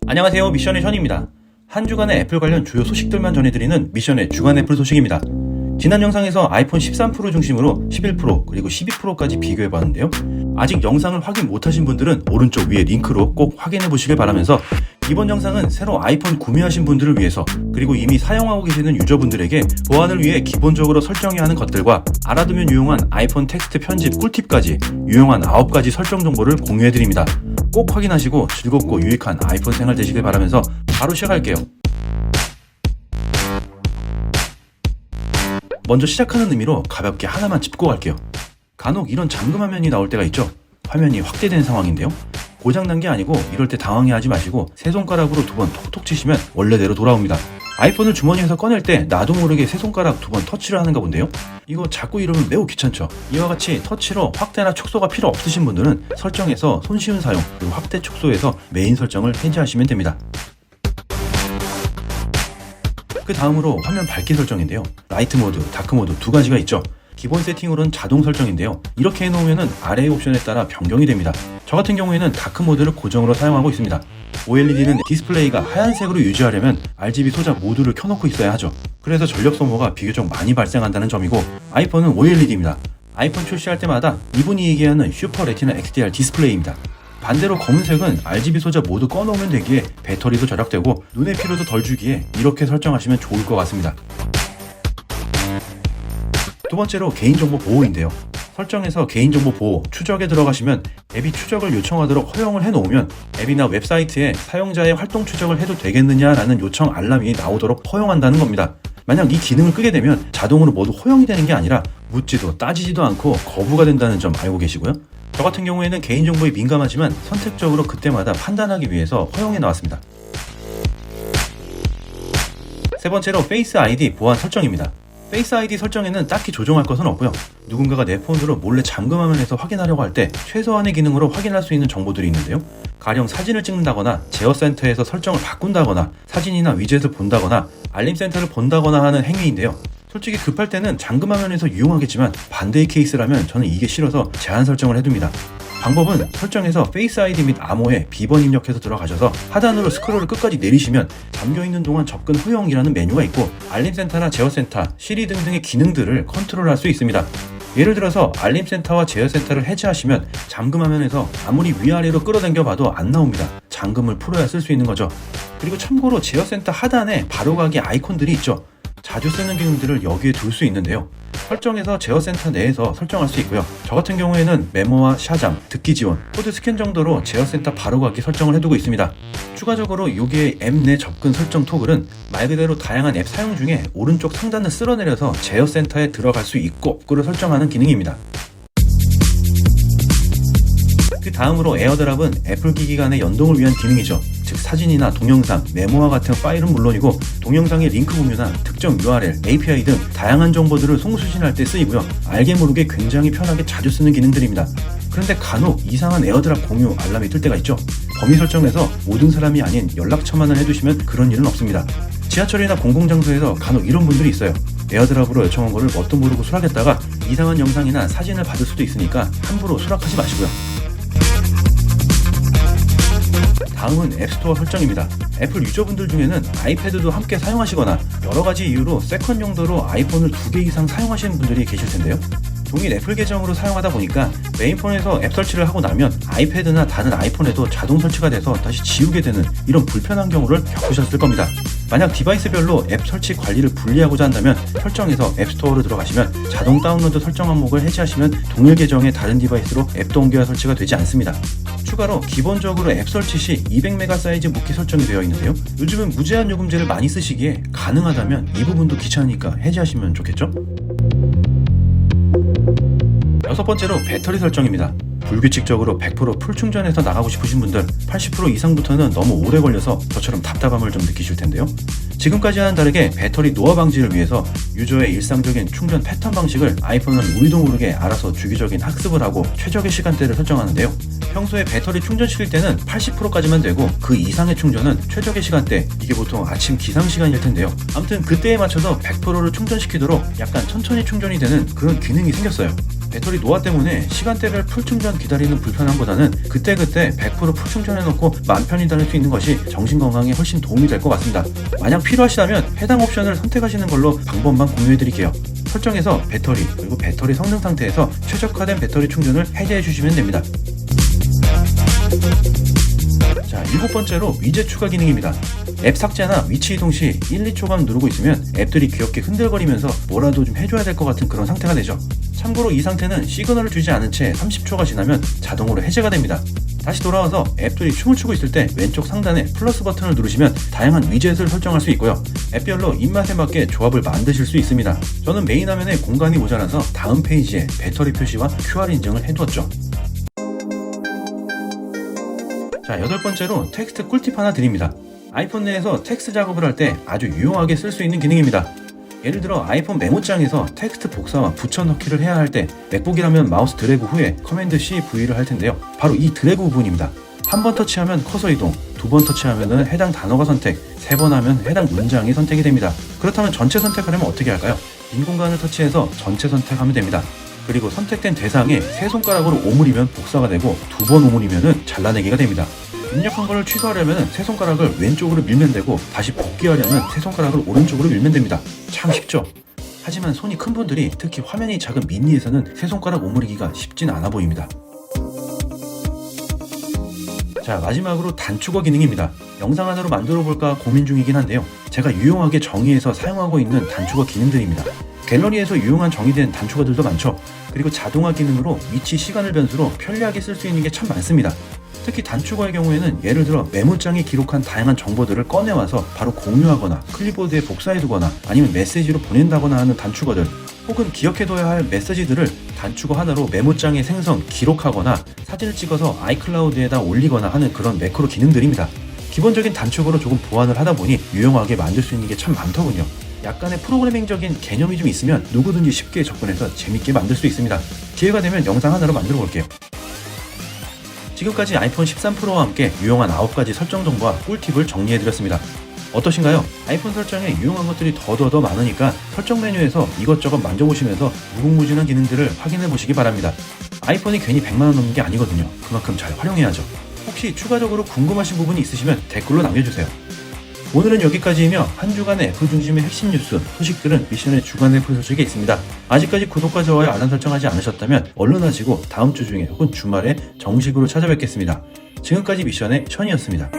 안녕하세요, 미션의 션입니다. 한 주간의 애플 관련 주요 소식들만 전해드리는 미션의 주간 애플 소식입니다. 지난 영상에서 아이폰 13 프로 중심으로 11 프로 그리고 12 프로까지 비교해봤는데요. 아직 영상을 확인 못하신 분들은 오른쪽 위에 링크로 꼭 확인해보시길 바라면서 이번 영상은 새로 아이폰 구매하신 분들을 위해서 그리고 이미 사용하고 계시는 유저분들에게 보안을 위해 기본적으로 설정해야 하는 것들과 알아두면 유용한 아이폰 텍스트 편집 꿀팁까지 유용한 9가지 설정 정보를 공유해드립니다. 꼭 확인하시고 즐겁고 유익한 아이폰 생활 되시길 바라면서 바로 시작할게요. 먼저 시작하는 의미로 가볍게 하나만 짚고 갈게요. 간혹 이런 잠금 화면이 나올 때가 있죠. 화면이 확대된 상황인데요. 고장난 게 아니고 이럴 때 당황해하지 마시고 세 손가락으로 2번 톡톡 치시면 원래대로 돌아옵니다. 아이폰을 주머니에서 꺼낼 때 나도 모르게 세 손가락 2번 터치를 하는가 본데요. 이거 자꾸 이러면 매우 귀찮죠. 이와 같이 터치로 확대나 축소가 필요 없으신 분들은 설정에서 손쉬운 사용 그리고 확대 축소에서 메인 설정을 해제하시면 됩니다. 그 다음으로 화면 밝기 설정인데요. 라이트 모드, 다크 모드 2가지가 있죠. 기본 세팅으로는 자동 설정인데요. 이렇게 해놓으면 아래의 옵션에 따라 변경이 됩니다. 저 같은 경우에는 다크 모드를 고정으로 사용하고 있습니다. OLED는 디스플레이가 하얀색으로 유지하려면 RGB 소자 모두를 켜놓고 있어야 하죠. 그래서 전력 소모가 비교적 많이 발생한다는 점이고, 아이폰은 OLED입니다. 아이폰 출시할 때마다 이분이 얘기하는 슈퍼 레티나 XDR 디스플레이입니다. 반대로 검은색은 RGB 소자 모두 꺼놓으면 되기에 배터리도 절약되고 눈의 피로도 덜 주기에 이렇게 설정하시면 좋을 것 같습니다. 두 번째로 개인정보 보호인데요. 설정에서 개인정보 보호, 추적에 들어가시면 앱이 추적을 요청하도록 허용을 해놓으면 앱이나 웹사이트에 사용자의 활동 추적을 해도 되겠느냐라는 요청 알람이 나오도록 허용한다는 겁니다. 만약 이 기능을 끄게 되면 자동으로 모두 허용이 되는 게 아니라 묻지도 따지지도 않고 거부가 된다는 점 알고 계시고요. 저 같은 경우에는 개인정보에 민감하지만 선택적으로 그때마다 판단하기 위해서 허용해 나왔습니다. 세 번째로 페이스 아이디 보안 설정입니다. 페이스 아이디 설정에는 딱히 조정할 것은 없고요. 누군가가 내 폰으로 몰래 잠금 화면에서 확인하려고 할 때 최소한의 기능으로 확인할 수 있는 정보들이 있는데요. 가령 사진을 찍는다거나 제어센터에서 설정을 바꾼다거나 사진이나 위젯을 본다거나 알림센터를 본다거나 하는 행위인데요. 솔직히 급할 때는 잠금 화면에서 유용하겠지만 반대의 케이스라면 저는 이게 싫어서 제한 설정을 해둡니다. 방법은 설정에서 페이스 아이디 및 암호에 비번 입력해서 들어가셔서 하단으로 스크롤을 끝까지 내리시면 잠겨있는 동안 접근 허용이라는 메뉴가 있고 알림센터나 제어센터, 시리 등등의 기능들을 컨트롤할 수 있습니다. 예를 들어서 알림센터와 제어센터를 해제하시면 잠금 화면에서 아무리 위아래로 끌어당겨 봐도 안 나옵니다. 잠금을 풀어야 쓸 수 있는 거죠. 그리고 참고로 제어센터 하단에 바로가기 아이콘들이 있죠. 자주 쓰는 기능들을 여기에 둘 수 있는데요. 설정에서 제어센터 내에서 설정할 수 있고요. 저 같은 경우에는 메모와 샤잠, 듣기 지원, 코드 스캔 정도로 제어센터 바로가기 설정을 해두고 있습니다. 추가적으로 여기에 앱 내 접근 설정 토글은 말 그대로 다양한 앱 사용 중에 오른쪽 상단을 쓸어내려서 제어센터에 들어갈 수 있고 없고를 설정하는 기능입니다. 그 다음으로 에어드랍은 애플 기기 간의 연동을 위한 기능이죠. 즉 사진이나 동영상, 메모와 같은 파일은 물론이고 동영상의 링크 공유나 특정 URL, API 등 다양한 정보들을 송수신할 때 쓰이고요. 알게 모르게 굉장히 편하게 자주 쓰는 기능들입니다. 그런데 간혹 이상한 에어드랍 공유 알람이 뜰 때가 있죠. 범위 설정에서 모든 사람이 아닌 연락처만을 해두시면 그런 일은 없습니다. 지하철이나 공공장소에서 간혹 이런 분들이 있어요. 에어드랍으로 요청한 거를 뭣도 모르고 수락했다가 이상한 영상이나 사진을 받을 수도 있으니까 함부로 수락하지 마시고요. 다음은 앱스토어 설정입니다. 애플 유저분들 중에는 아이패드도 함께 사용하시거나 여러가지 이유로 세컨 용도로 아이폰을 2개 이상 사용하시는 분들이 계실 텐데요. 동일 애플 계정으로 사용하다 보니까 메인폰에서 앱 설치를 하고 나면 아이패드나 다른 아이폰에도 자동 설치가 돼서 다시 지우게 되는 이런 불편한 경우를 겪으셨을 겁니다. 만약 디바이스별로 앱 설치 관리를 분리하고자 한다면 설정에서 앱스토어로 들어가시면 자동 다운로드 설정 항목을 해제하시면 동일 계정의 다른 디바이스로 앱도 옮겨야 설치가 되지 않습니다. 추가로 기본적으로 앱 설치 시 200메가 사이즈 무기 설정이 되어 있는데요. 요즘은 무제한 요금제를 많이 쓰시기에 가능하다면 이 부분도 귀찮으니까 해제하시면 좋겠죠? 여섯 번째로 배터리 설정입니다. 불규칙적으로 100% 풀충전해서 나가고 싶으신 분들 80% 이상부터는 너무 오래 걸려서 저처럼 답답함을 좀 느끼실 텐데요. 지금까지와는 다르게 배터리 노화 방지를 위해서 유저의 일상적인 충전 패턴 방식을 아이폰은 우리도 모르게 알아서 주기적인 학습을 하고 최적의 시간대를 설정하는데요. 평소에 배터리 충전시킬 때는 80%까지만 되고 그 이상의 충전은 최적의 시간대, 이게 보통 아침 기상시간일 텐데요. 아무튼 그때에 맞춰서 100%를 충전시키도록 약간 천천히 충전이 되는 그런 기능이 생겼어요. 배터리 노화 때문에 시간대별 풀충전 기다리는 불편함보다는 그때그때 100% 풀충전해놓고 맘 편히 다닐 수 있는 것이 정신건강에 훨씬 도움이 될 것 같습니다. 만약 필요하시다면 해당 옵션을 선택하시는 걸로 방법만 공유해드릴게요. 설정에서 배터리, 그리고 배터리 성능 상태에서 최적화된 배터리 충전을 해제해 주시면 됩니다. 자, 7번째로 위젯 추가 기능입니다. 앱 삭제나 위치 이동 시 1, 2초간 누르고 있으면 앱들이 귀엽게 흔들거리면서 뭐라도 좀 해줘야 될 것 같은 그런 상태가 되죠. 참고로 이 상태는 시그널을 주지 않은 채 30초가 지나면 자동으로 해제가 됩니다. 다시 돌아와서 앱들이 춤을 추고 있을 때 왼쪽 상단에 플러스 버튼을 누르시면 다양한 위젯을 설정할 수 있고요. 앱별로 입맛에 맞게 조합을 만드실 수 있습니다. 저는 메인 화면에 공간이 모자라서 다음 페이지에 배터리 표시와 QR 인증을 해두었죠. 자, 8번째로 텍스트 꿀팁 하나 드립니다. 아이폰 내에서 텍스트 작업을 할 때 아주 유용하게 쓸 수 있는 기능입니다. 예를 들어 아이폰 메모장에서 텍스트 복사와 붙여넣기를 해야 할 때 맥북이라면 마우스 드래그 후에 커맨드 C, V를 할 텐데요. 바로 이 드래그 부분입니다. 한 번 터치하면 커서 이동, 두 번 터치하면 해당 단어가 선택, 세 번 하면 해당 문장이 선택이 됩니다. 그렇다면 전체 선택하려면 어떻게 할까요? 빈 공간을 터치해서 전체 선택하면 됩니다. 그리고 선택된 대상에 세 손가락으로 오므리면 복사가 되고 두 번 오므리면 잘라내기가 됩니다. 입력한 걸 취소하려면 세 손가락을 왼쪽으로 밀면 되고 다시 복귀하려면 세 손가락을 오른쪽으로 밀면 됩니다. 참 쉽죠? 하지만 손이 큰 분들이 특히 화면이 작은 미니에서는 세 손가락 오므리기가 쉽진 않아 보입니다. 자, 마지막으로 단축어 기능입니다. 영상 하나로 만들어 볼까 고민 중이긴 한데요. 제가 유용하게 정의해서 사용하고 있는 단축어 기능들입니다. 갤러리에서 유용한 정의된 단축어들도 많죠. 그리고 자동화 기능으로 위치, 시간을 변수로 편리하게 쓸 수 있는 게 참 많습니다. 특히 단축어의 경우에는 예를 들어 메모장에 기록한 다양한 정보들을 꺼내와서 바로 공유하거나 클립보드에 복사해두거나 아니면 메시지로 보낸다거나 하는 단축어들, 혹은 기억해둬야 할 메시지들을 단축어 하나로 메모장에 생성, 기록하거나 사진을 찍어서 아이클라우드에다 올리거나 하는 그런 매크로 기능들입니다. 기본적인 단축어로 조금 보완을 하다 보니 유용하게 만들 수 있는 게 참 많더군요. 약간의 프로그래밍적인 개념이 좀 있으면 누구든지 쉽게 접근해서 재밌게 만들 수 있습니다. 기회가 되면 영상 하나로 만들어 볼게요. 지금까지 아이폰 13 프로와 함께 유용한 9가지 설정 정보와 꿀팁을 정리해드렸습니다. 어떠신가요? 아이폰 설정에 유용한 것들이 더더더 많으니까 설정 메뉴에서 이것저것 만져보시면서 무궁무진한 기능들을 확인해보시기 바랍니다. 아이폰이 괜히 100만원 넘는 게 아니거든요. 그만큼 잘 활용해야죠. 혹시 추가적으로 궁금하신 부분이 있으시면 댓글로 남겨주세요. 오늘은 여기까지이며 한 주간의 애플 중심의 핵심 뉴스, 소식들은 미션의 주간 애플 소식에 있습니다. 아직까지 구독과 좋아요, 알람 설정하지 않으셨다면 얼른 하시고 다음 주 중에 혹은 주말에 정식으로 찾아뵙겠습니다. 지금까지 미션의 션이었습니다.